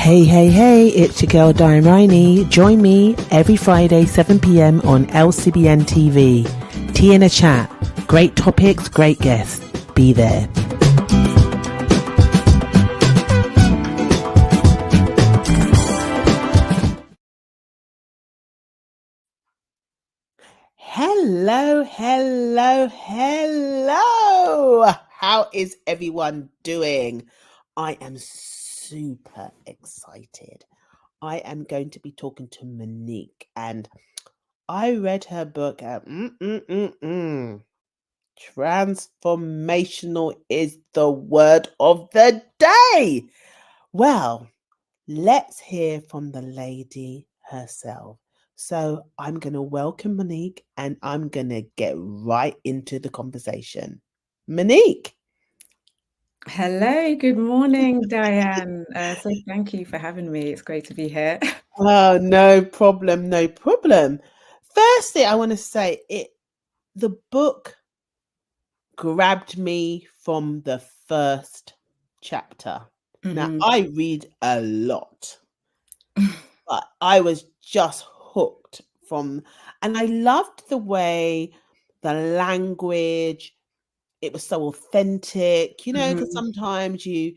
Hey, it's your girl Diahanne Rhiney. Join me every Friday, 7 p.m. on LCBN TV. Tea and a chat. Great topics, great guests. Be there. Hello. How is everyone doing? I am super excited. I am going to be talking to Monique, and I read her book. Transformational is the word of the day. Well, let's hear from the lady herself. So I'm going to welcome Monique, and I'm going to get right into the conversation. Monique. Hello, good morning, Diahanne. So thank you for having me. It's great to be here. Oh, no problem. Firstly, I want to say the book grabbed me from the first chapter. Now, Mhm. I read a lot, but I was just hooked and I loved the way the language, it was so authentic, because Mhm. sometimes you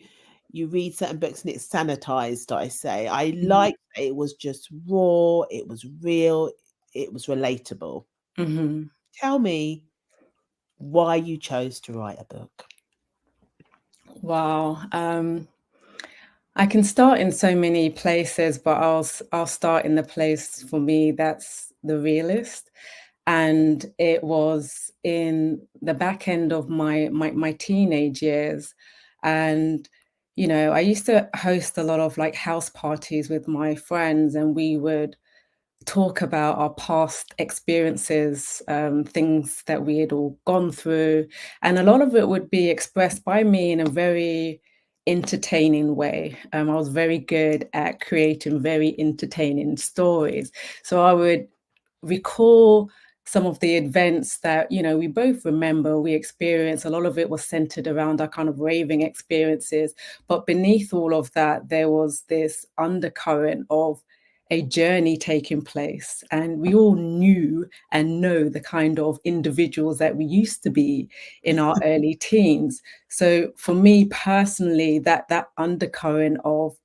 read certain books and it's sanitized, I say. I Mhm. liked it was just raw, it was real, it was relatable. Mhm. Tell me why you chose to write a book. Wow. I can start in so many places, but I'll start in the place for me that's the realist. And it was in the back end of my teenage years. And I used to host a lot of like house parties with my friends, and we would talk about our past experiences, things that we had all gone through. And a lot of it would be expressed by me in a very entertaining way. I was very good at creating very entertaining stories. So I would recall some of the events that we both remember we experienced. A lot of it was centered around our kind of raving experiences, but beneath all of that there was this undercurrent of a journey taking place, and we all knew and know the kind of individuals that we used to be in our early teens. So for me personally, that undercurrent of,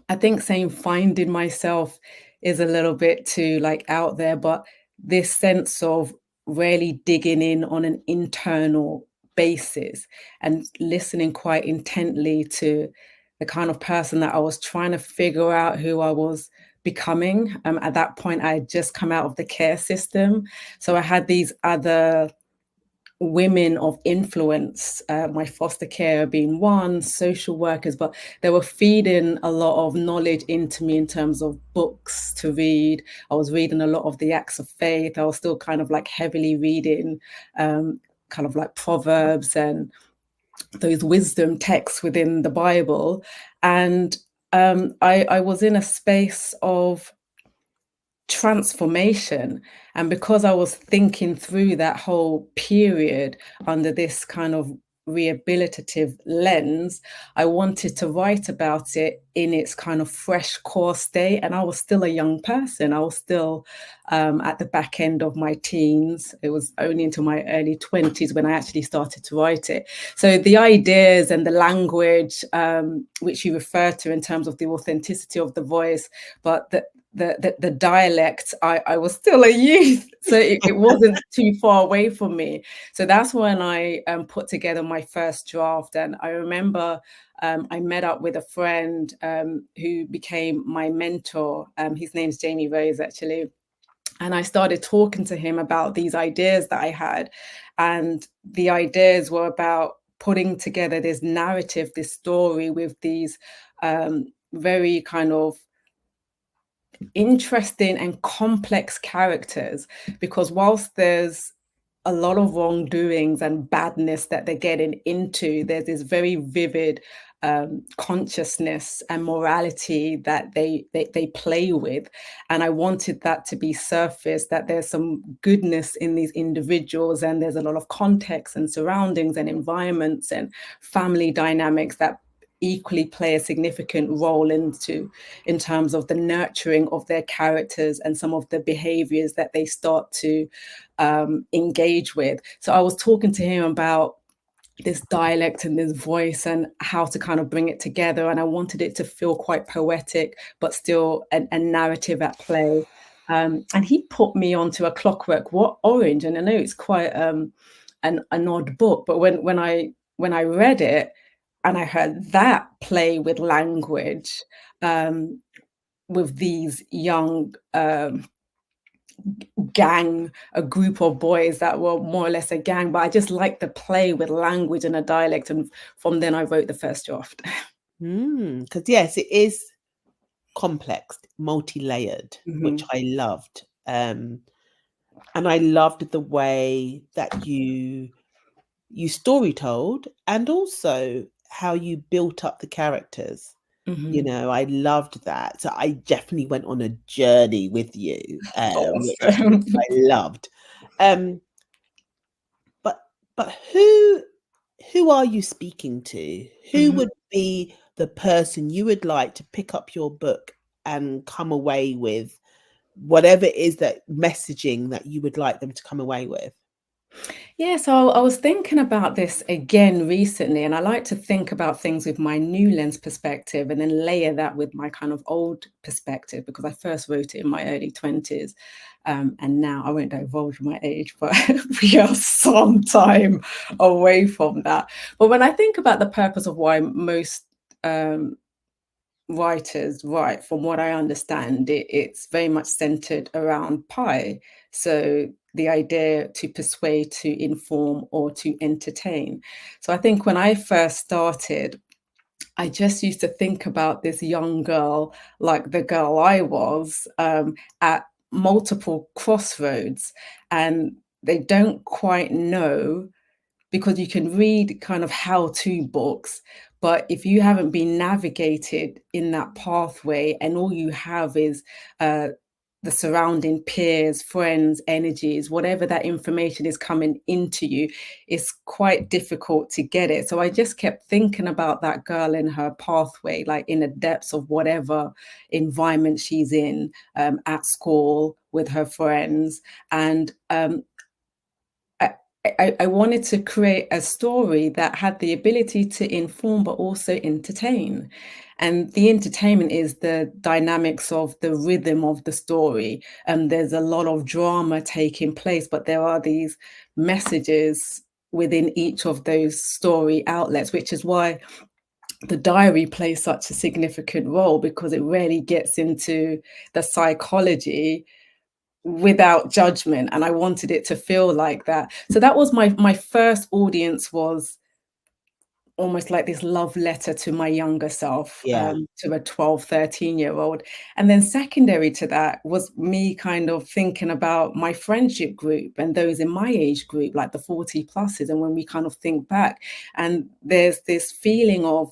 I think saying finding myself is a little bit too like out there, but this sense of really digging in on an internal basis and listening quite intently to the kind of person that I was trying to figure out who I was becoming. At that point, I had just come out of the care system. So I had these other women of influence, my foster care being one, social workers, but they were feeding a lot of knowledge into me in terms of books to read. I was reading a lot of the Acts of Faith. I was still kind of like heavily reading kind of like Proverbs and those wisdom texts within the Bible. And I was in a space of transformation. And because I was thinking through that whole period under this kind of rehabilitative lens, I wanted to write about it in its kind of fresh core state. And I was still a young person. I was still at the back end of my teens. It was only into my early 20s when I actually started to write it. So the ideas and the language, which you refer to in terms of the authenticity of the voice, but the dialect, I was still a youth, so it wasn't too far away from me. So that's when I put together my first draft. And I remember I met up with a friend who became my mentor. His name's Jamie Rose, actually. And I started talking to him about these ideas that I had. And the ideas were about putting together this narrative, this story with these very kind of interesting and complex characters, because whilst there's a lot of wrongdoings and badness that they're getting into, there's this very vivid consciousness and morality that they play with. And I wanted that to be surfaced, that there's some goodness in these individuals, and there's a lot of context and surroundings and environments and family dynamics that equally play a significant role in terms of the nurturing of their characters and some of the behaviors that they start to engage with. So I was talking to him about this dialect and this voice and how to kind of bring it together, and I wanted it to feel quite poetic but still a narrative at play. And he put me onto A Clockwork Orange, and I know it's quite an odd book, but when I read it and I heard that play with language, um, with these young a group of boys that were more or less a gang, but I just liked the play with language and a dialect, and from then I wrote the first draft. Because yes, it is complex, multi-layered, which I loved. And I loved the way that you story told, and also how you built up the characters. I loved that. So I definitely went on a journey with you, which Awesome. I loved. But who are you speaking to? Who would be the person you would like to pick up your book and come away with whatever it is, that messaging that you would like them to come away with? Yeah, so I was thinking about this again recently, and I like to think about things with my new lens perspective and then layer that with my kind of old perspective, because I first wrote it in my early 20s. And now I won't divulge my age, but we are some time away from that. But when I think about the purpose of why most writers write, from what I understand, it's very much centered around pie. So the idea to persuade, to inform, or to entertain. So I think when I first started, I just used to think about this young girl, like the girl I was, at multiple crossroads, and they don't quite know, because you can read kind of how-to books, but if you haven't been navigated in that pathway and all you have is the surrounding peers, friends, energies, whatever that information is coming into you, it's quite difficult to get it. So I just kept thinking about that girl in her pathway, like in the depths of whatever environment she's in, at school with her friends. And I wanted to create a story that had the ability to inform but also entertain. And the entertainment is the dynamics of the rhythm of the story. There's a lot of drama taking place, but there are these messages within each of those story outlets, which is why the diary plays such a significant role, because it really gets into the psychology without judgment, and I wanted it to feel like that. So that was my first audience, was almost like this love letter to my younger self, Yeah. to a 12, 13-year-old. And then secondary to that was me kind of thinking about my friendship group and those in my age group, like the 40 pluses. And when we kind of think back, and there's this feeling of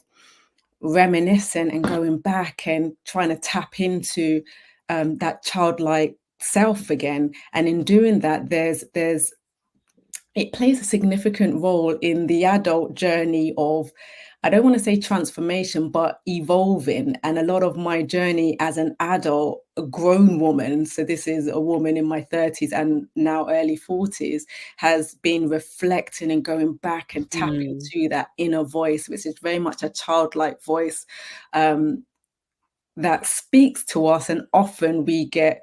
reminiscing and going back and trying to tap into that childlike self again. And in doing that, it plays a significant role in the adult journey of, I don't want to say transformation, but evolving. And a lot of my journey as an adult, a grown woman, so this is a woman in my 30s and now early 40s, has been reflecting and going back and tapping to that inner voice, which is very much a childlike voice, that speaks to us. And often we get,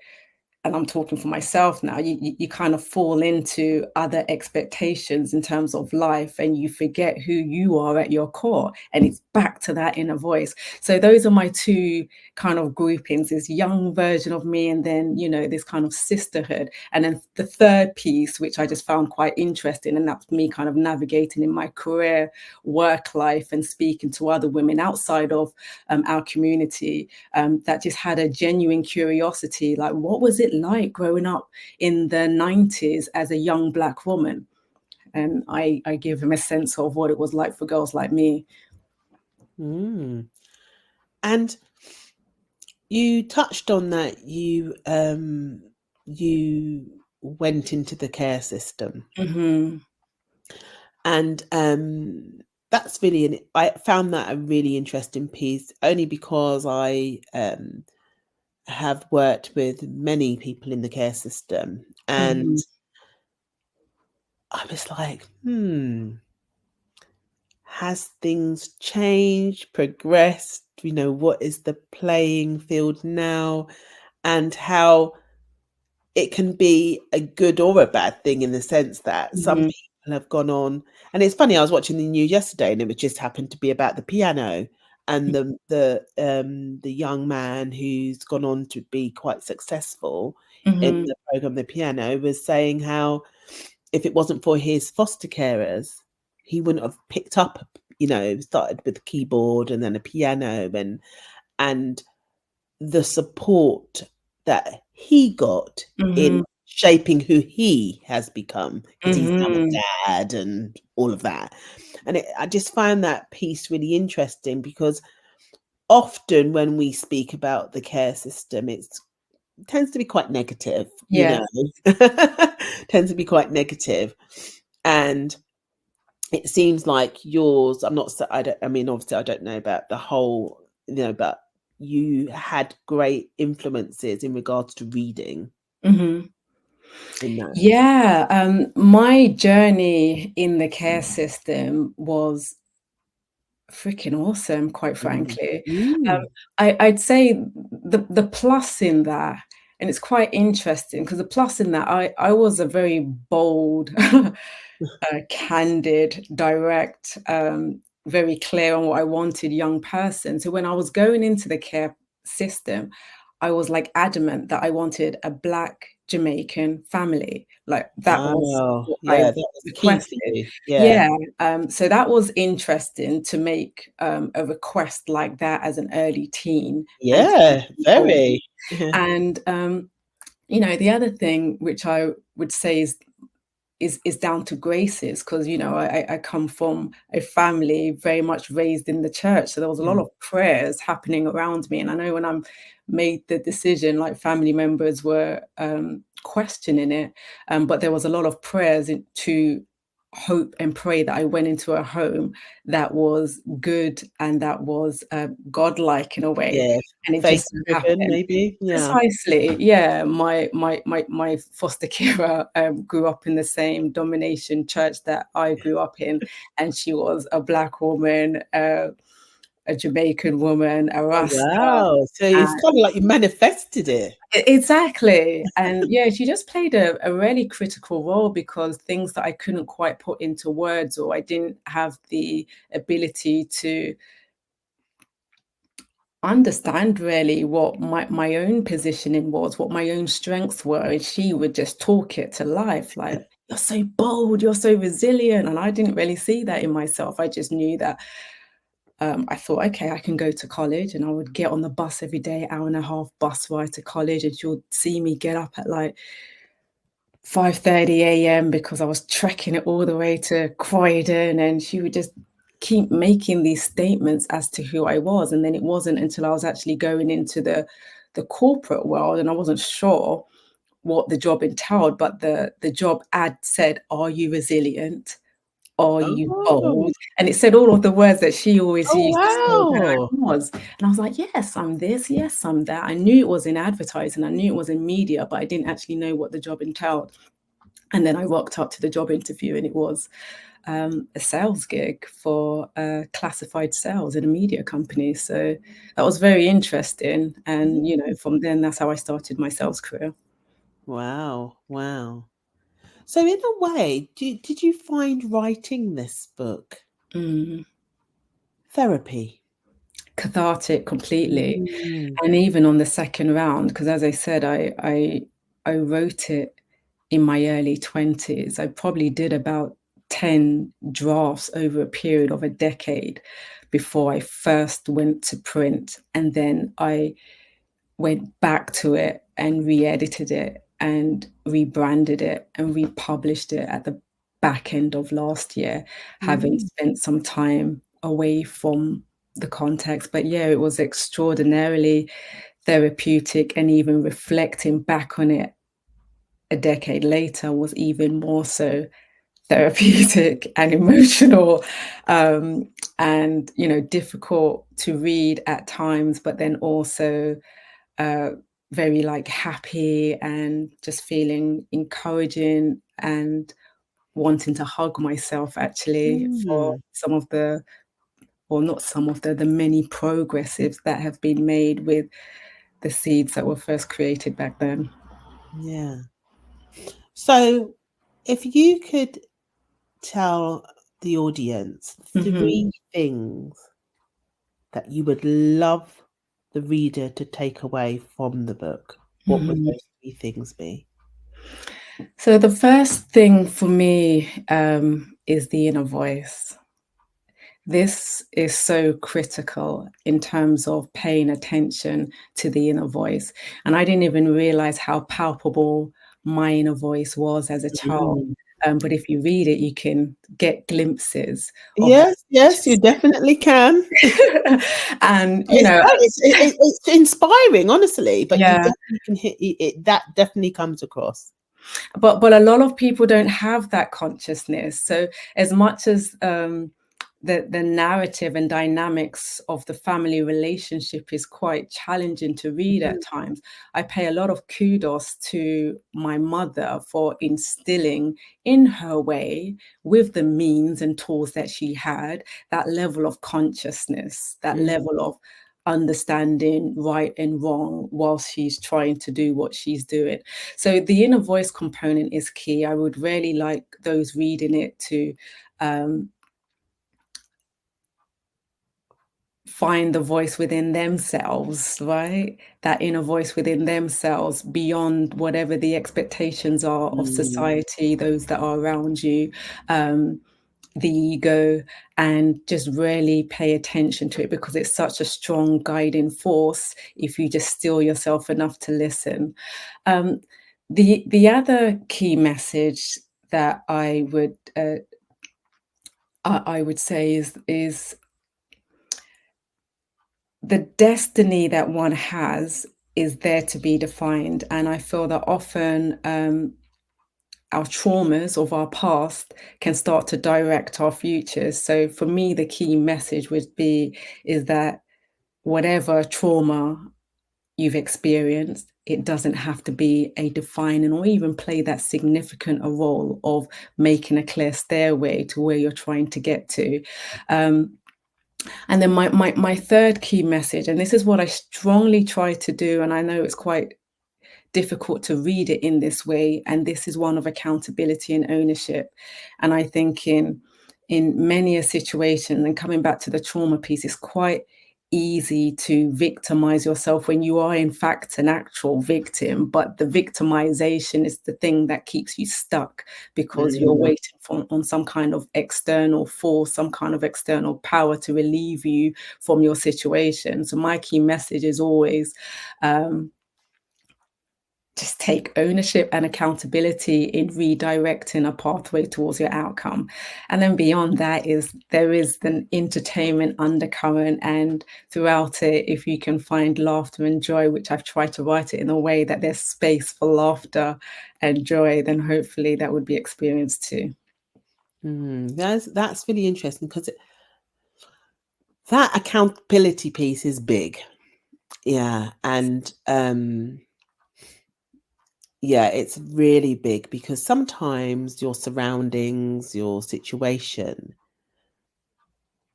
and I'm talking for myself now, you kind of fall into other expectations in terms of life, and you forget who you are at your core, and it's back to that inner voice. So those are my two kind of groupings: this young version of me, and then, this kind of sisterhood. And then the third piece, which I just found quite interesting, and that's me kind of navigating in my career, work life, and speaking to other women outside of our community, that just had a genuine curiosity, like, what was it like growing up in the 90s as a young Black woman? And I give him a sense of what it was like for girls like me. And you touched on that you went into the care system, Mm-hmm. and That's really, I found that a really interesting piece, only because I have worked with many people in the care system, and Mhm. I was like, has things changed, progressed? What is the playing field now? And how it can be a good or a bad thing, in the sense that some Mhm. people have gone on. And it's funny, I was watching the news yesterday, and it just happened to be about the piano, and the young man who's gone on to be quite successful in Mhm. the program, The Piano, was saying how if it wasn't for his foster carers, he wouldn't have picked up, started with the keyboard and then a piano, and the support that he got in Mhm. shaping who he has become, because he's now a Mhm. dad and all of that. And I just found that piece really interesting, because often when we speak about the care system, it tends to be quite negative, Yeah. tends to be quite negative. And it seems like yours, I'm not, I mean, obviously I don't know about the whole, but you had great influences in regards to reading Mhm. in that. Yeah, my journey in the care system was freaking awesome, quite Mm. frankly. Um, Mm. I'd say the plus in that, and it's quite interesting because the plus in that, I was a very bold, candid, direct, very clear on what I wanted young person. So when I was going into the care system, I was like adamant that I wanted a Black Jamaican family. Like that was Wow. what Yeah, I that was key for requested. you. Yeah. Yeah, so that was interesting to make a request like that as an early teen and to Yeah, be bold. very. And the other thing which I would say is down to graces because I come from a family very much raised in the church, so there was a lot Mm. of prayers happening around me. And I know when I made the decision, like family members were questioning it, but there was a lot of prayers to hope and pray that I went into a home that was good and that was godlike in a way. Yeah, And it faith just so driven happened. maybe. Yeah. Precisely, yeah. My foster carer, grew up in the same domination church that I grew up in, and she was a Black woman, a Jamaican woman, a Oh, Rasta, wow. So it's and kind of like you manifested it. exactly, and yeah, she just played a really critical role because things that I couldn't quite put into words or I didn't have the ability to understand really what my own positioning was, what my own strengths were, and she would just talk it to life like, "You're so bold, you're so resilient," and I didn't really see that in myself. I just knew that, I thought, "Okay, I can go to college," and I would get on the bus every day, hour and a half bus ride to college, and she'll see me get up at, like, 5:30 AM because I was trekking it all the way to Croydon, and she would just keep making these statements as to who I was, and then it wasn't until I was actually going into the corporate world, and I wasn't sure what the job entailed, but the job ad said, "Are you resilient? Are you Oh. bold?" And it said all of the words that she always Oh, used to say that I wow. was. And I was like, "Yes, I'm this. Yes, I'm that." I knew it was in advertising. I knew it was in media, but I didn't actually know what the job entailed. And then I rocked up to the job interview, and it was a sales gig for classified sales in a media company. So that was very interesting. And, from then, that's how I started my sales career. Wow. Wow. So in a way, did you find writing this book Mm. therapy? Cathartic completely. Mm. And even on the second round, because as I said, I wrote it in my early 20s. I probably did about 10 drafts over a period of a decade before I first went to print. And then I went back to it and re-edited it and rebranded it and republished it at the back end of last year, having Mm. spent some time away from the context. But yeah, it was extraordinarily therapeutic, and even reflecting back on it a decade later was even more so therapeutic and emotional, and difficult to read at times, but then also very like happy and just feeling encouraging and wanting to hug myself actually for Mm, some of the, or not some of the many progressives that have been made with the seeds that were first created back then. yeah. So, if you could tell the audience Mhm. 3 things that you would love the reader to take away from the book, what would Mhm. those 3 things be? So the first thing for me is the inner voice. This is so critical in terms of paying attention to the inner voice. And I didn't even realize how palpable my inner voice was as a child. Mm. But if you read it, you can get glimpses of that Yes, yes, you definitely can. and It's great. It's inspiring, honestly, but you yeah. definitely can hit it. That definitely comes across. But a lot of people don't have that consciousness. So as much as the narrative and dynamics of the family relationship is quite challenging to read Mhm. at times, I pay a lot of kudos to my mother for instilling in her way, with the means and tools that she had, that level of consciousness, that Mm. level of understanding right and wrong whilst she's trying to do what she's doing. So the inner voice component is key. I would really like those reading it to um, find the voice within themselves, right? That inner voice within themselves beyond whatever the expectations are of Mm. society, those that are around you, um, the ego, and just really pay attention to it because it's such a strong guiding force if you just still yourself enough to listen. Um, the other key message that I would say is the destiny that one has is there to be defined. And I feel that often our traumas of our past can start to direct our futures. So for me, the key message would be is that whatever trauma you've experienced, it doesn't have to be a defining or even play that significant a role of making a clear stairway to where you're trying to get to. Um, and then my third key message, and this is what I strongly try to do, and I know it's quite difficult to read it in this way, and this is one of accountability and ownership. And I think in many a situation, and coming back to the trauma piece, it's quite easy to victimize yourself when you are in fact an actual victim, but the victimization is the thing that keeps you stuck because you're Mm. waiting for on some kind of external force, some kind of external power to relieve you from your situation. So my key message is always um, just take ownership and accountability in redirecting a pathway towards your outcome. And then beyond that is there is an entertainment undercurrent, and throughout it, if you can find laughter and joy, which I've tried to write it in a way that there's space for laughter and joy, then hopefully that would be experienced too. That's really interesting because that accountability piece is big. Yeah, and yeah, it's really big because sometimes your surroundings, your situation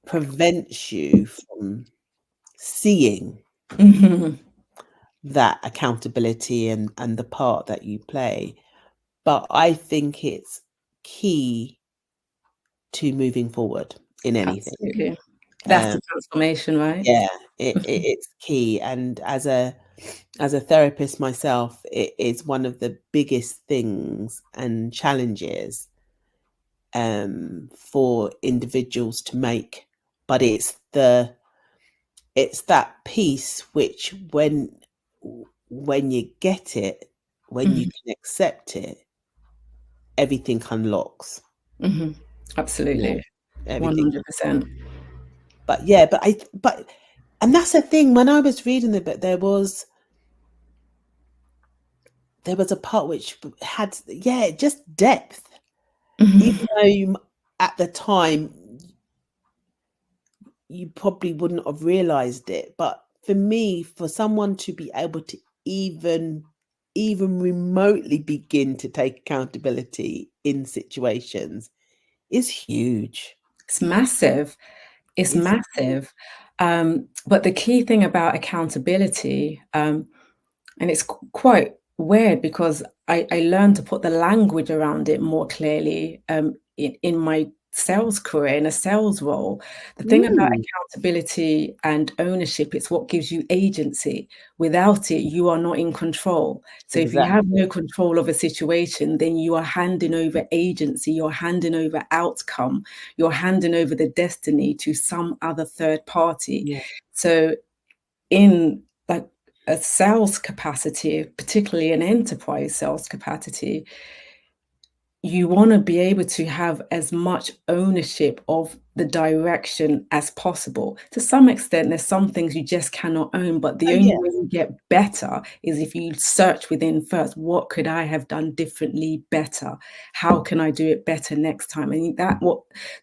prevents you from seeing Mhm. that accountability and the part that you play. But I think it's key to moving forward in anything. Absolutely. That's Um, the transformation, right? yeah, it's key. And as a therapist myself, it is one of the biggest things and challenges for individuals to make. But it's that piece which when you get it, when you Mhm. can accept it, everything unlocks. Mhm. Yeah, Absolutely. everything. 100%. But yeah, but and that's the thing. When I was reading the book, there was a part which had, yeah, just depth. even though at the time you probably wouldn't have realized it. But for me, for someone to be able to even remotely begin to take accountability in situations is huge. It's massive. It's massive. But the key thing about accountability, and it's quite weird because I learned to put the language around it more clearly in my sales career, in a sales role. The thing about Mm, accountability and ownership, it's what gives you agency. Without it, you are not in control. So if you have exactly. no control of a situation, then you are handing over agency, you're handing over outcome, you're handing over the destiny to some other third party. Yeah. So in like a sales capacity, particularly an enterprise sales capacity, you want to be able to have as much ownership of the direction as possible. To some extent, there's some things you just cannot own, but the Oh, only way yes. you get better is if you search within first. What could I have done differently better? How can I do it better next time? And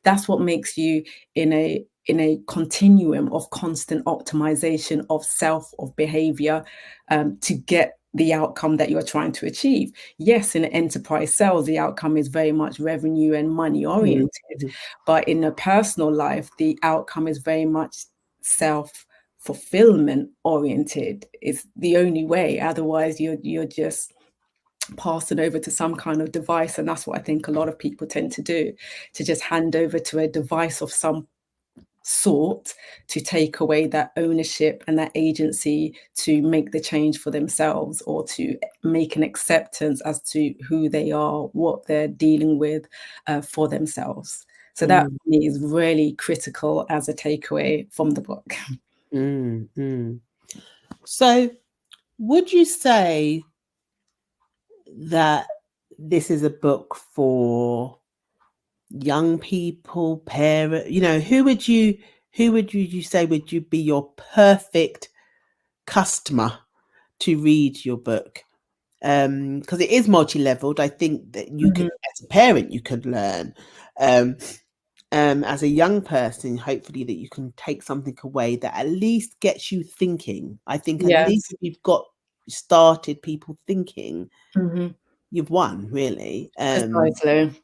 that's what makes you in a continuum of constant optimization of self, of behavior, to get the outcome that you're trying to achieve. Yes, in enterprise sales, the outcome is very much revenue and money Mhm, oriented, mhm. but in a personal life, the outcome is very much self fulfillment oriented. It's the only way. Otherwise, you're just passing over to some kind of device, and that's what I think a lot of people tend to do, to just hand over to a device of some sort to take away that ownership and that agency to make the change for themselves, or to make an acceptance as to who they are, what they're dealing with for themselves. So that Mm, for me is really critical as a takeaway from the book. mm. So, would you say that this is a book for young people, parent? Who would you say would you be your perfect customer to read your book? Because it is multi-leveled. I think that you could, Mhm. as a parent, you could learn. Um, as a young person, hopefully that you can take something away that at least gets you thinking. I think at least Yes. if you've got started people thinking, Mhm. you've won, really. Precisely.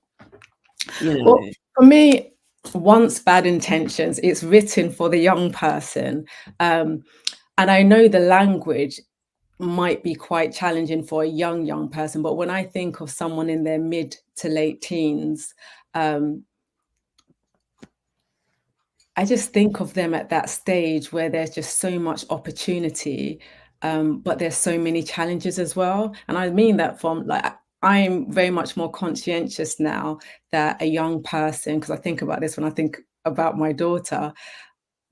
You Well, know, for me, once bad intentions, it's written for the young person. Um, and I know the language might be quite challenging for a young person, but when I think of someone in their mid to late teens, um, I just think of them at that stage where there's just so much opportunity, but there's so many challenges as well. And I mean that from like I'm very much more conscientious now that a young person, because I think about this when I think about my daughter,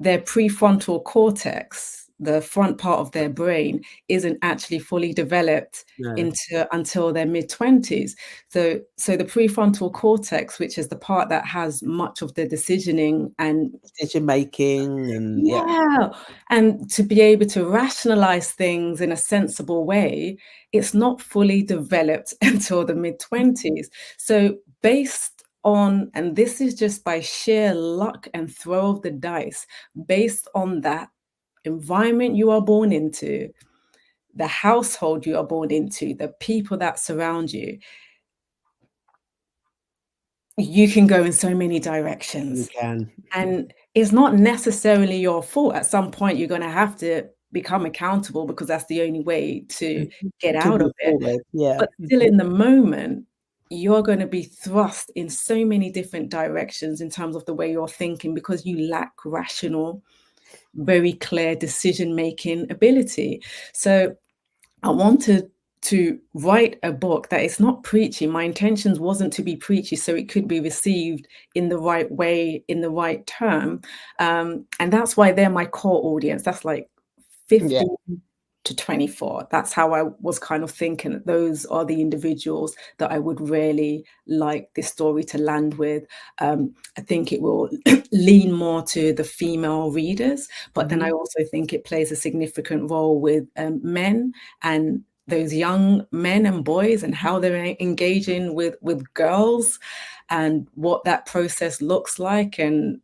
their prefrontal cortex, the front part of their brain, isn't actually fully developed no into until their mid-20s. So the prefrontal cortex, which is the part that has much of the decisioning and decision making, and yeah, yeah, and to be able to rationalize things in a sensible way, it's not fully developed until the mid-20s. So based on, and this is just by sheer luck and throw of the dice, based on that environment you are born into, the household you are born into, the people that surround you, you can go in so many you directions. can And it's not necessarily your fault. At some point, you're gonna have to become accountable because that's the only way to get to out of move it. forward. Yeah. But still in the moment, you're gonna be thrust in so many different directions in terms of the way you're thinking because you lack rational, very clear decision-making ability. So I wanted to write a book that is not preachy. My intentions wasn't to be preachy, so it could be received in the right way, in the right term. And that's why they're my core audience. That's like Yeah. 15 to 24. That's how I was kind of thinking that those are the individuals that I would really like this story to land with. I think it will lean more to the female readers, but then I Mhm. also think it plays a significant role with men and those young men and boys and how they're engaging with girls and what that process looks like, and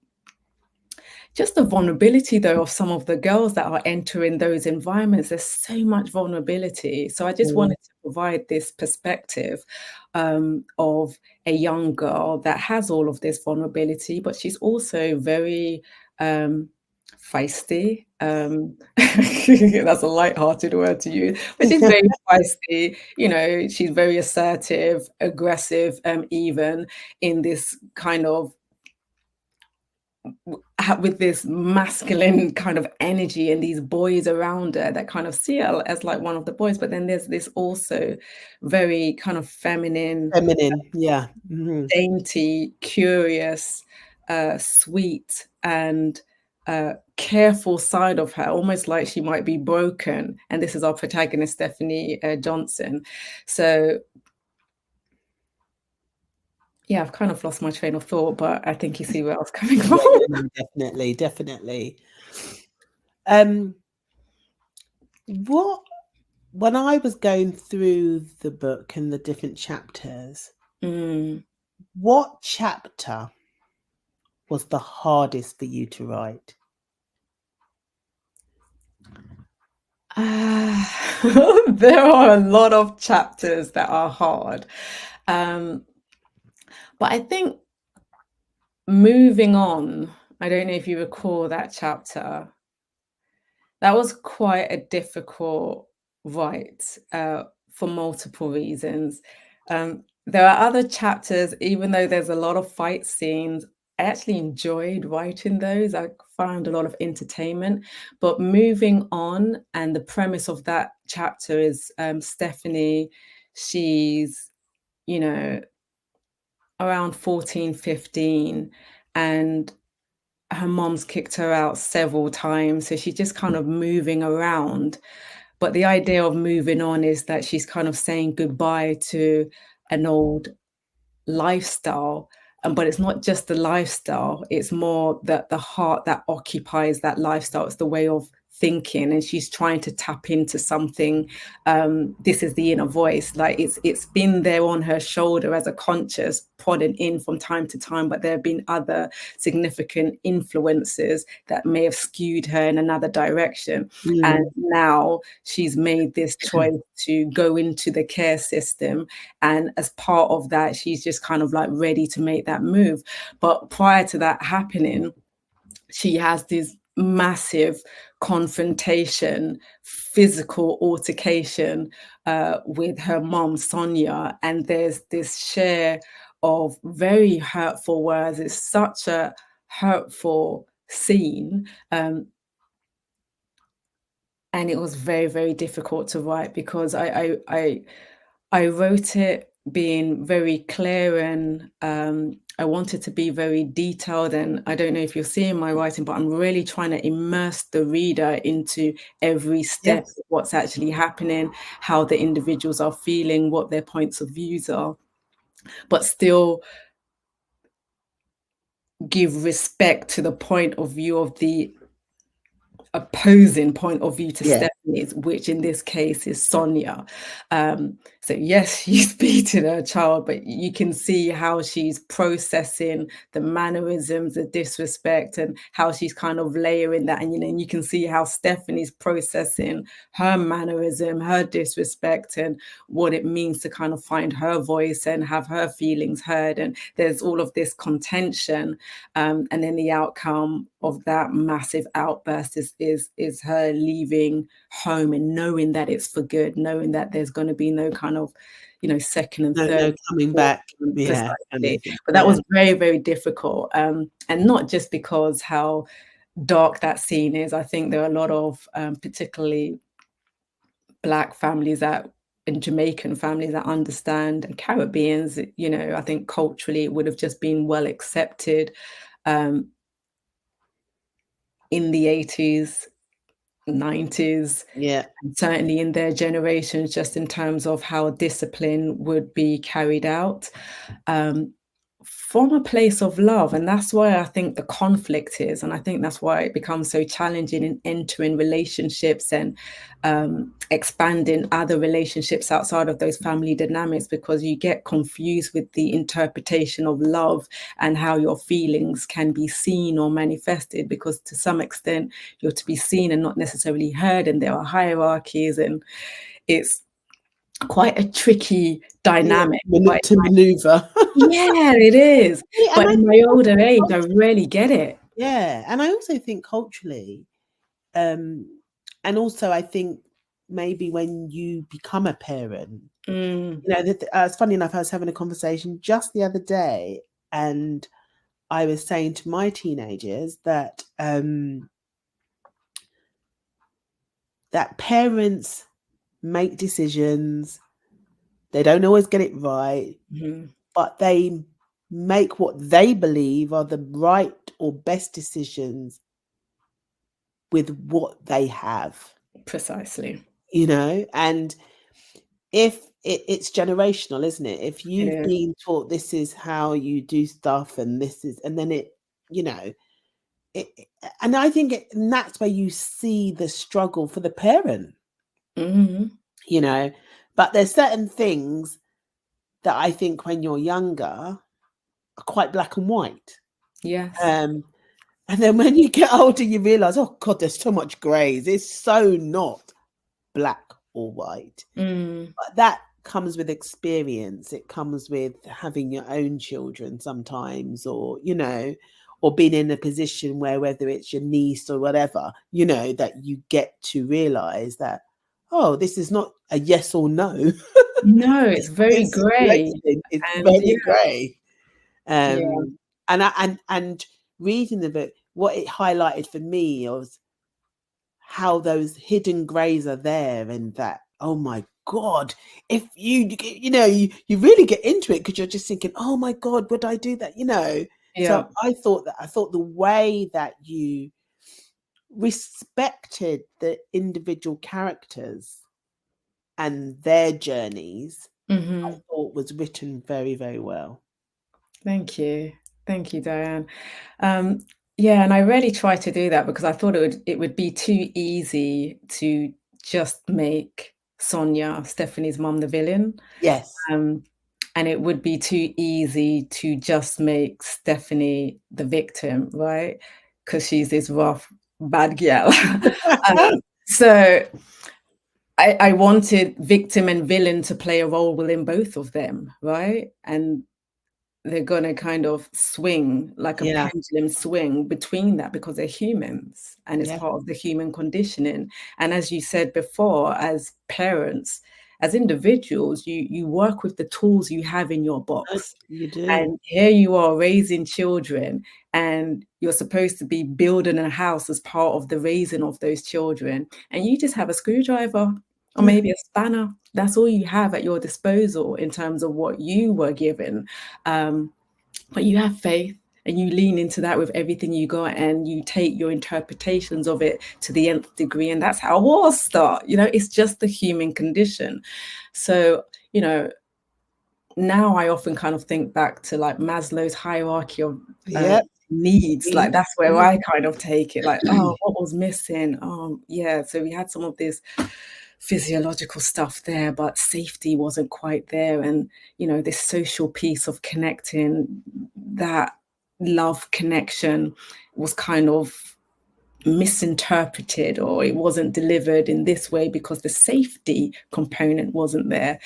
just the vulnerability though of some of the girls that are entering those environments. There's so much vulnerability. So I just Mm. wanted to provide this perspective of a young girl that has all of this vulnerability, but she's also very feisty. That's a light-hearted word to use, but she's very feisty. You know, she's very assertive, aggressive, even in this kind of with this masculine kind of energy and these boys around her that kind of see her as like one of the boys. But then there's this also very kind of feminine, Feminine, yeah. Mhm. dainty, curious, sweet, and careful side of her, almost like she might be broken. And this is our protagonist, Stephanie Johnson. So yeah, I've kind of lost my train of thought, but I think you see where I was coming from. Yeah, no, definitely, definitely. What when I was going through the book and the different chapters, Mm. what chapter was the hardest for you to write? There are a lot of chapters that are hard. But I think moving on, I don't know if you recall that chapter. That was quite a difficult write for multiple reasons. There are other chapters, even though there's a lot of fight scenes, I actually enjoyed writing those. I found a lot of entertainment. But moving on, and the premise of that chapter is Stephanie, she's, you know, around 14, 15, and her mom's kicked her out several times, so she's just kind of moving around. But the idea of moving on is that she's kind of saying goodbye to an old lifestyle, but it's not just the lifestyle, it's more that the heart that occupies that lifestyle. It's the way of thinking, and she's trying to tap into something. This is the inner voice, like it's been there on her shoulder as a conscious prodding in from time to time, but there have been other significant influences that may have skewed her in another direction. And Mm. now she's made this choice to go into the care system, and as part of that, she's just kind of like ready to make that move. But prior to that happening, she has this massive confrontation, physical altercation with her mom, Sonia. And there's this share of very hurtful words. It's such a hurtful scene. And it was very, very difficult to write because I wrote it being very clear, and I wanted to be very detailed. And I don't know if you're seeing my writing, but I'm really trying to immerse the reader into every step Yes. of what's actually happening, how the individuals are feeling, what their points of views are, but still give respect to the point of view of the opposing point of view to Yeah. Stephanie's, which in this case is Sonia. So yes, she's beaten her child, but you can see how she's processing the mannerisms, the disrespect, and how she's kind of layering that. And and you can see how Stephanie's processing her mannerism, her disrespect, and what it means to kind of find her voice and have her feelings heard. And there's all of this contention, and then the outcome of that massive outburst is her leaving home and knowing that it's for good, knowing that there's going to be no kind of second and No, third. no coming back. Yeah, kind of Precisely. thing. But that Yeah. was very, very difficult, and not just because how dark that scene is. I think there are a lot of particularly Black families that and Jamaican families that understand, and Caribbeans, I think culturally it would have just been well accepted um, in the 80s, 90s, Yeah. and certainly in their generations, just in terms of how discipline would be carried out. Um, from a place of love. And that's why I think the conflict is, and I think that's why it becomes so challenging in entering relationships and expanding other relationships outside of those family dynamics, because you get confused with the interpretation of love and how your feelings can be seen or manifested, because to some extent you're to be seen and not necessarily heard, and there are hierarchies, and it's quite a tricky Yeah, dynamic. to maneuver. Yeah, it is. Yeah, and But I in think my older also age, I really get it. yeah, and I also think culturally, and also I think maybe when you become a parent, Mm. it's funny enough, I was having a conversation just the other day, and I was saying to my teenagers that that parents make decisions, they don't always get it right, but they make what they believe are the right or best decisions with what they have. Precisely. And if it's generational, isn't it? If It you've is. been taught this is how you do stuff, and this is, and then you know, and I think and that's where you see the struggle for the parent, Mhm. But there's certain things that I think when you're younger are quite black and white. Yes. And then when you get older, you realize, oh God, there's so much grays. It's so not black or white. But that comes with experience. It comes with having your own children sometimes, or or being in a position where, whether it's your niece or whatever, that you get to realize that, oh, this is not a yes or no. No, it's very It's grey. situated. It's And very grey. yeah. And reading the book, what it highlighted for me was how those hidden greys are there, and that, oh my God, if you really get into it, because you're just thinking, oh my God, would I do that? So Yeah. I thought the way that you respected the individual characters and their journeys, I thought was written very, very well. Thank you. Thank you, Diane. Yeah, and I really try to do that because I thought it would be too easy to just make Sonia, Stephanie's mum, the villain. Yes. Um, and it would be too easy to just make Stephanie the victim, right? Because she's this rough, bad girl. So I wanted victim and villain to play a role within both of them, right? And they're gonna kind of swing like a Yeah. pendulum swing between that, because they're humans and it's Yeah. part of the human conditioning. And as you said before, as parents, as individuals, you work with the tools you have in your box. You do. And here you are raising children, and you're supposed to be building a house as part of the raising of those children, and you just have a screwdriver or Yeah. maybe a spanner. That's all you have at your disposal in terms of what you were given. But you have faith and you lean into that with everything you got, and you take your interpretations of it to the nth degree. And that's how wars start. It's just the human condition. So, now I often kind of think back to like Maslow's hierarchy of Yep. needs. Like that's where Mhm. I kind of take it. Like, oh, what was missing? Yeah. So we had some of this physiological stuff there, but safety wasn't quite there. And this social piece of connecting, that love connection was kind of misinterpreted, or it wasn't delivered in this way because the safety component wasn't there.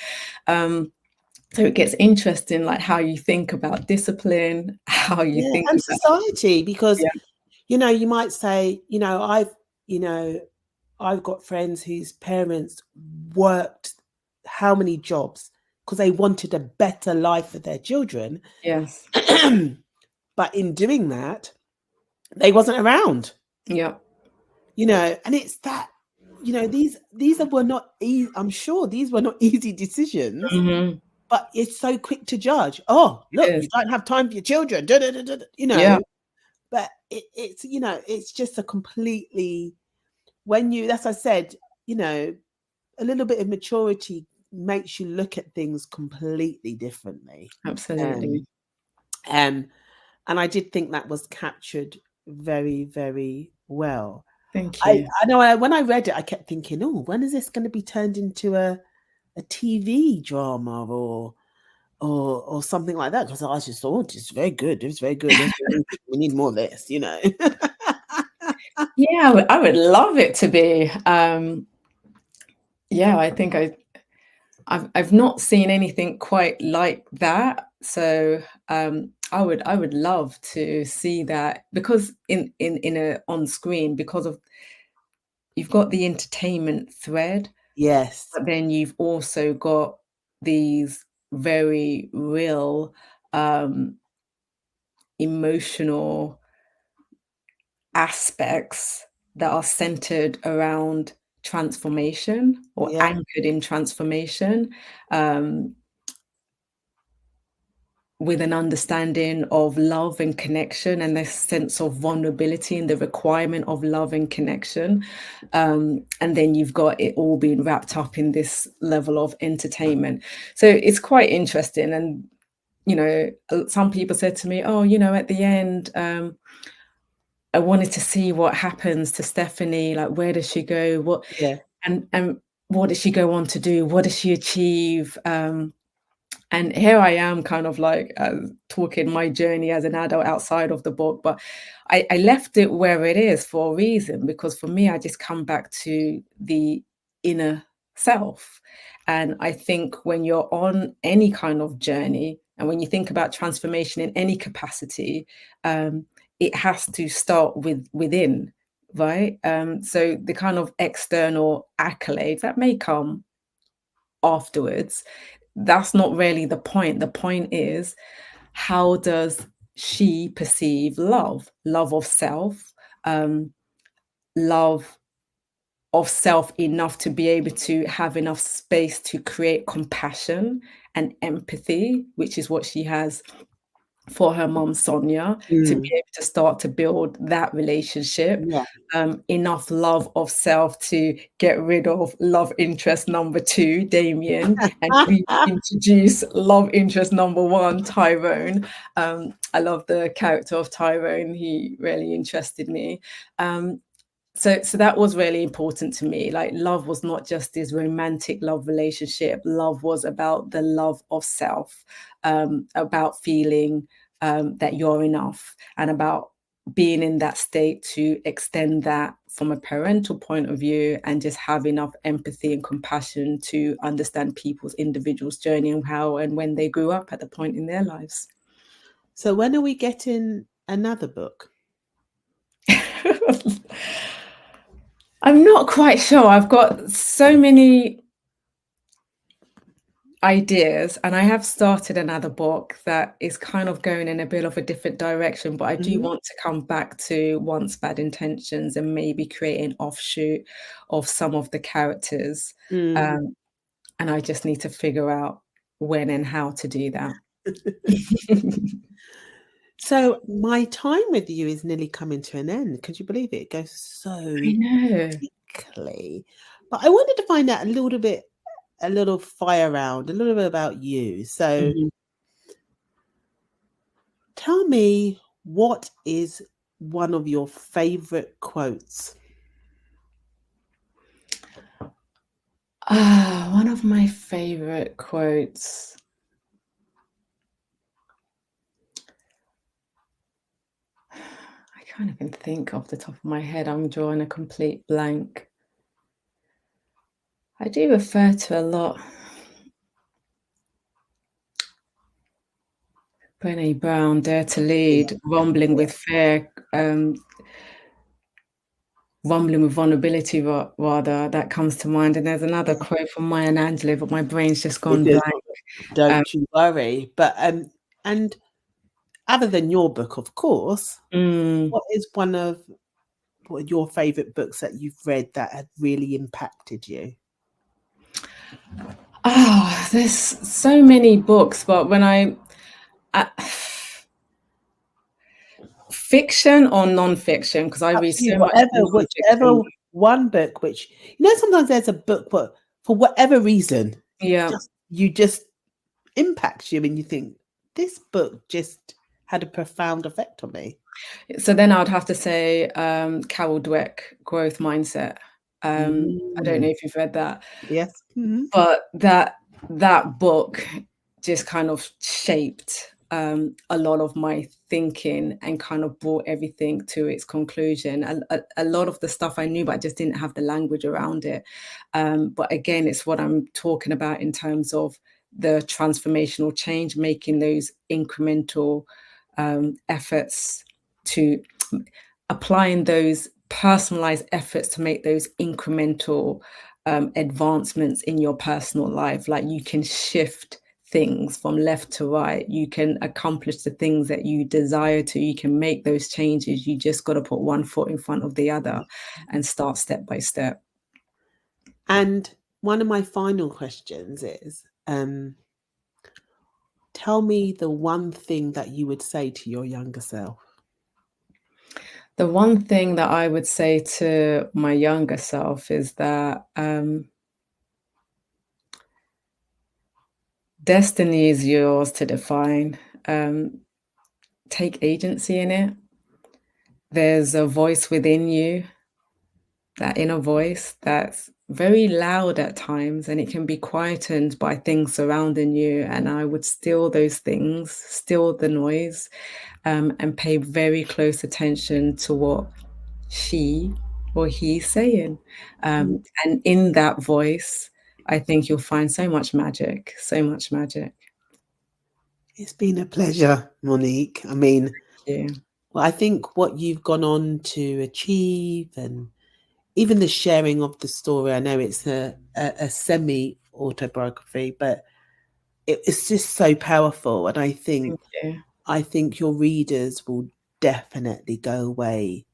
So it gets interesting, like how you think about discipline, how you Yeah, think and about society, because yeah, you might say, I've got friends whose parents worked how many jobs because they wanted a better life for their children. yes, But in doing that, they wasn't around, yeah, and it's that, were not easy. I'm sure these were not easy decisions, mhm, but it's so quick to judge. Oh, it look, is, you don't have time for your children. Da, da, da, da, yeah, But it's just a completely, when you, as I said, a little bit of maturity makes you look at things completely differently. absolutely. And I did think that was captured very, very well. Thank I you. I know when I read it, I kept thinking, oh, when is this going to be turned into a TV drama or something like that? Because I just thought it's very good. It's very good. We need more of this, you know. Yeah, I would love it to be. Yeah, I think I've not seen anything quite like that. So I would love to see that, because in a on screen, because of you've got the entertainment thread, Yes. but then you've also got these very real emotional aspects that are centered around transformation or Yeah. anchored in transformation, um, with an understanding of love and connection, and this sense of vulnerability and the requirement of love and connection. And then you've got it all being wrapped up in this level of entertainment. So it's quite interesting. And, some people said to me, oh, at the end, I wanted to see what happens to Stephanie. Like, where does she go? Yeah. And what does she go on to do? What does she achieve? And here I am, kind of like talking my journey as an adult outside of the book, but I left it where it is for a reason, because for me, I just come back to the inner self. And I think when you're on any kind of journey, and when you think about transformation in any capacity, it has to start within, right? So the kind of external accolades that may come afterwards, that's not really the point. The point is, how does she perceive love? Love of self, um, love of self enough to be able to have enough space to create compassion and empathy, which is what she has for her mom Sonia, to be Mm. able to start to build that relationship. Yeah. Enough love of self to get rid of love interest number 2, Damien, and reintroduce love interest number 1, Tyrone. I love the character of Tyrone. He really interested me. So that was really important to me. Like, love was not just this romantic love relationship. Love was about the love of self, about feeling that you're enough, and about being in that state to extend that from a parental point of view, and just have enough empathy and compassion to understand people's individuals' journey and how and when they grew up at the point in their lives. So when are we getting another book? I'm not quite sure. I've got so many ideas, and I have started another book that is kind of going in a bit of a different direction, but I do Mhm. want to come back to Once Bad Intentions and maybe create an offshoot of some of the characters. Mm. Um, and I just need to figure out when and how to do that. So my time with you is nearly coming to an end. Could you believe it? It goes I so know. quickly. But I wanted to find out a little fire round, a little bit about you. So Mhm. tell me, what is one of your favorite quotes? One of my favorite quotes. I can't even think off the top of my head. I'm drawing a complete blank. I do refer to a lot. Brené Brown, Dare to Yeah, Lead, Rumbling yeah, with Fear, Rumbling with Vulnerability, rather, that comes to mind. And there's another yeah. quote from Maya Angelou, but my brain's just gone Because blank. Um, don't you worry. But and other than your book, of course, mm, what is what are your favorite books that you've read that had really impacted you? there's so many books, but I fiction or non-fiction, because I Up read to you, so much whatever, non-fiction. whichever one book, which sometimes there's a book, but for whatever reason, Yeah. just impacts you, and you think this book just. had a profound effect on me. So then I would have to say Carol Dweck, Growth Mindset. I don't know Mm. if you've read that, Yes. Mhm. but that book just kind of shaped a lot of my thinking and kind of brought everything to its conclusion. A lot of the stuff I knew, but I just didn't have the language around it. But again, it's what I'm talking about in terms of the transformational change, making those incremental efforts to applying those personalized efforts to make those incremental advancements in your personal life. Like you can shift things from left to right. You can accomplish the things that you desire to. You can make those changes. You just got to put one foot in front of the other and start step by step. And one of my final questions is, tell me the one thing that you would say to your younger self. The one thing that I would say to my younger self is that destiny is yours to define. Take agency in it. There's a voice within you, that inner voice that's very loud at times, and it can be quietened by things surrounding you. And I would still those things, still the noise, and pay very close attention to what she or he's saying. And in that voice, I think you'll find so much magic, so much magic. It's been a pleasure, Monique. I mean, Yeah. well, I think what you've gone on to achieve, and even the sharing of the story, I know it's a semi-autobiography, but it's just so powerful. And Thank you. I think your readers will definitely go away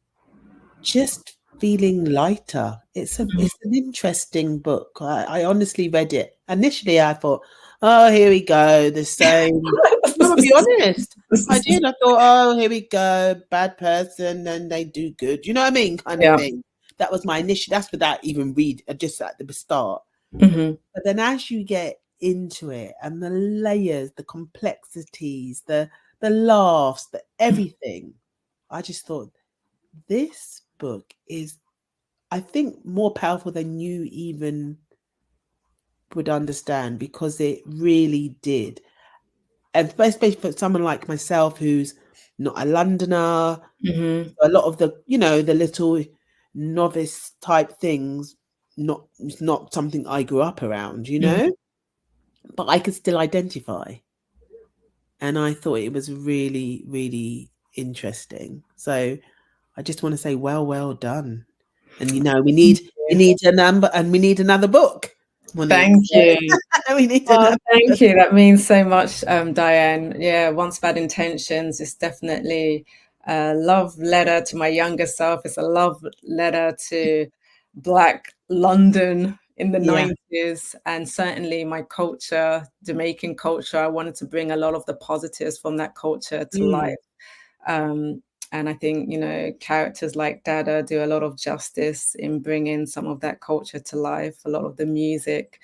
just feeling lighter. It's an interesting book. I honestly read it. Initially I thought, oh, here we go, the same. I'm gonna be honest. I did. I thought, oh, here we go, bad person, and they do good. You know what I mean? Kind of Yeah. thing. That was my initial. That's without even read. Just at the start. Mhm. But then as you get into it, and the layers, the complexities, the laughs, the everything, I just thought this book is, I think, more powerful than you even would understand, because it really did. And especially for someone like myself who's not a Londoner, Mhm. a lot of the, the little novice type things, it's not something I grew up around, Mhm. but I could still identify. And I thought it was really, really interesting. So I just want to say, well done. And we need a number, and we need another book, Monique. Thank you. So we need Oh, another. thank you. That means so much, Diane. Yeah, Once Bad Intentions is definitely a love letter to my younger self. It's a love letter to Black London in the Yeah. 90s, and certainly my culture, Jamaican culture. I wanted to bring a lot of the positives from that culture to Mm. life. Um, and I think, characters like Dada do a lot of justice in bringing some of that culture to life. A lot of the music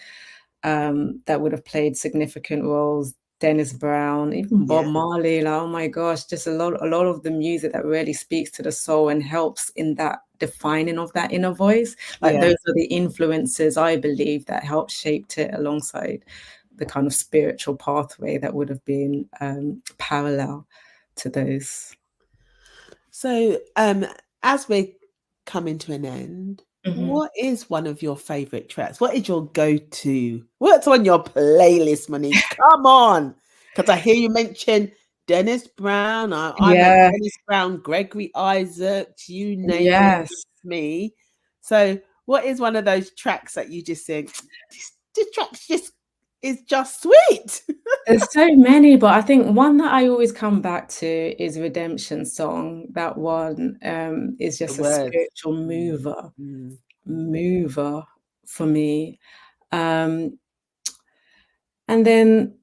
that would have played significant roles, Dennis Brown, even Bob Yeah. Marley. Like, oh my gosh, just a lot of the music that really speaks to the soul and helps in that defining of that inner voice. Like Yeah. those are the influences, I believe, that helped shaped it, alongside the kind of spiritual pathway that would have been parallel to those. So, as we're coming to an end, Mhm. what is one of your favorite tracks? What is your go-to? What's on your playlist, Monique? Come on, because I hear you mention Dennis Brown. I'm a Yeah. Dennis Brown, Gregory Isaacs, you name it, Yes. it's me. So, what is one of those tracks that you just think this track's just is just sweet? There's so many, but I think one that I always come back to is Redemption Song. That one is The just a words. spiritual Mm, mover for me. Um, and then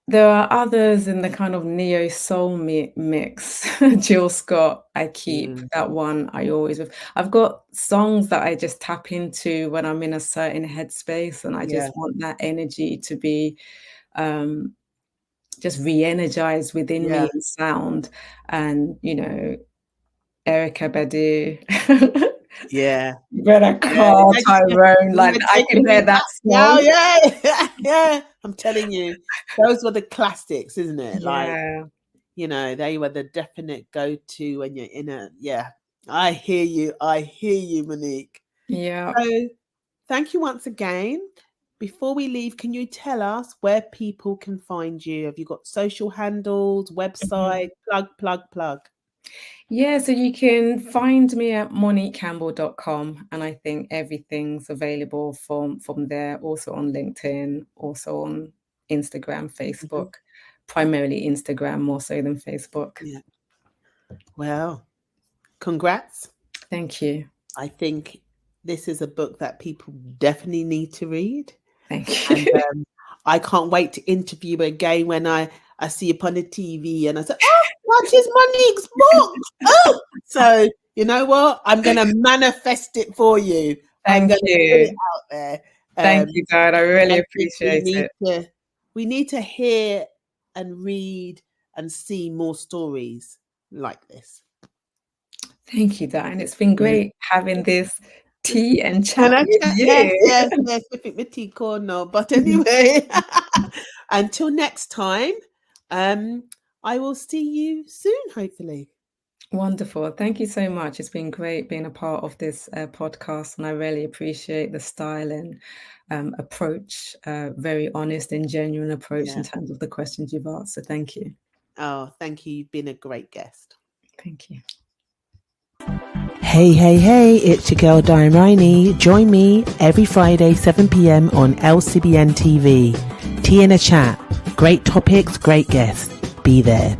there are others in the kind of neo soul mix. Jill Scott, I keep mm. that one. I've got songs that I just tap into when I'm in a certain headspace, and I Yeah. just want that energy to be um, just re-energized within Yeah. me in sound. And, you know, Erica Badu, Yeah. Greta Yeah. Carl, Tyrone, like You're I taking can me hear back that now. song. Yeah. Yeah. I'm telling you, those were the classics, isn't it? Like, Yeah, you know, they were the definite go-to when you're in a, yeah. I hear you. I hear you, Monique. yeah. So thank you once again. Before we leave, can you tell us where people can find you? Have you got social handles, Mhm. website, plug? Yeah, so you can find me at moniquecampbell.com, and I think everything's available from there, also on LinkedIn, also on Instagram, Mhm. Facebook, primarily Instagram more so than Facebook. Yeah. Well, congrats. Thank you. I think this is a book that people definitely need to read. Thank And you. I can't wait to interview again when I see you upon the TV and I say, oh, that is Monique's book. Oh, so you know what? I'm going to manifest it for you. I'm Thank going to put it you. out there. Thank you, Dad. I And really I think appreciate it. we need to hear and read and see more stories like this. Thank you, Dad. And it's been Yeah. great having this tea and And chat I with chat, yes, you. yes, yes, if it with tea corner. But anyway, until next time, I will see you soon, hopefully. Wonderful. Thank you so much. It's been great being a part of this podcast, and I really appreciate the style and approach, very honest and genuine approach in Yeah. terms of the questions you've asked. So thank you. Oh, thank you. You've been a great guest. Thank you. Hey, it's your girl Diahanne Rhiney. Join me every Friday, 7 p.m. on LCBN TV. Tea and a chat. Great topics, great guests. Be there.